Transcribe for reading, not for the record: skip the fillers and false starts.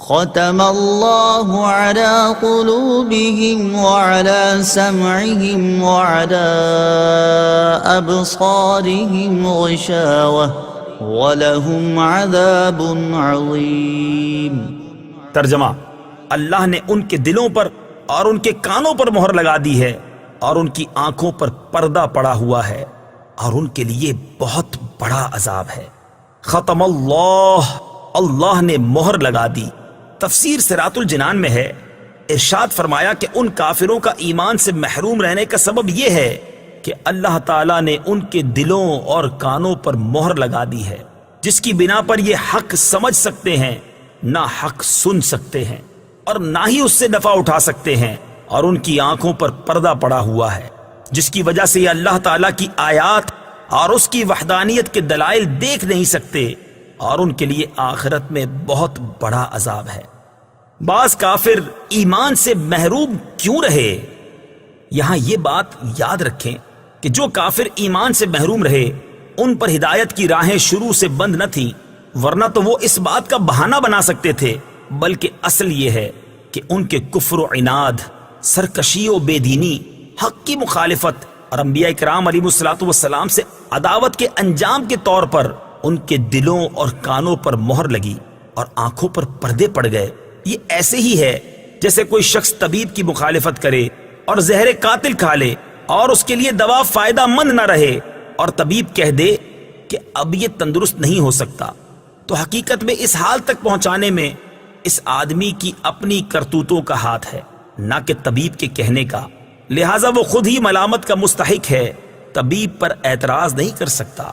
ختم اللہ علی قلوبہم وعلی سمعہم وعلی ابصارہم غشاوہ وَلَهُمْ عَذَابٌ عَظِيمٌ۔ ترجمہ: اللہ نے ان کے دلوں پر اور ان کے کانوں پر مہر لگا دی ہے اور ان کی آنکھوں پر پردہ پڑا ہوا ہے اور ان کے لیے بہت بڑا عذاب ہے۔ ختم اللہ، اللہ نے مہر لگا دی۔ تفسیر صراط الجنان میں ہے، ارشاد فرمایا کہ ان کافروں کا ایمان سے محروم رہنے کا سبب یہ ہے کہ اللہ تعالیٰ نے ان کے دلوں اور کانوں پر مہر لگا دی ہے، جس کی بنا پر یہ حق سمجھ سکتے ہیں، نہ حق سن سکتے ہیں اور نہ ہی اس سے نفع اٹھا سکتے ہیں، اور ان کی آنکھوں پر پردہ پڑا ہوا ہے، جس کی وجہ سے یہ اللہ تعالیٰ کی آیات اور اس کی وحدانیت کے دلائل دیکھ نہیں سکتے، اور ان کے لیے آخرت میں بہت بڑا عذاب ہے۔ بعض کافر ایمان سے محروم کیوں رہے؟ یہاں یہ بات یاد رکھیں کہ جو کافر ایمان سے محروم رہے ان پر ہدایت کی راہیں شروع سے بند نہ تھیں، ورنہ تو وہ اس بات کا بہانہ بنا سکتے تھے، بلکہ اصل یہ ہے کہ ان کے کفر و عناد، سرکشی و بے دینی، حق کی مخالفت اور انبیاء کرام علیہ الصلوۃ والسلام سے عداوت کے انجام کے طور پر ان کے دلوں اور کانوں پر مہر لگی اور آنکھوں پر پردے پڑ گئے۔ یہ ایسے ہی ہے جیسے کوئی شخص طبیب کی مخالفت کرے اور زہر قاتل کھا لے اور اس کے لیے دوا فائدہ مند نہ رہے، اور طبیب کہہ دے کہ اب یہ تندرست نہیں ہو سکتا، تو حقیقت میں اس حال تک پہنچانے میں اس آدمی کی اپنی کرتوتوں کا ہاتھ ہے، نہ کہ طبیب کے کہنے کا، لہٰذا وہ خود ہی ملامت کا مستحق ہے، طبیب پر اعتراض نہیں کر سکتا۔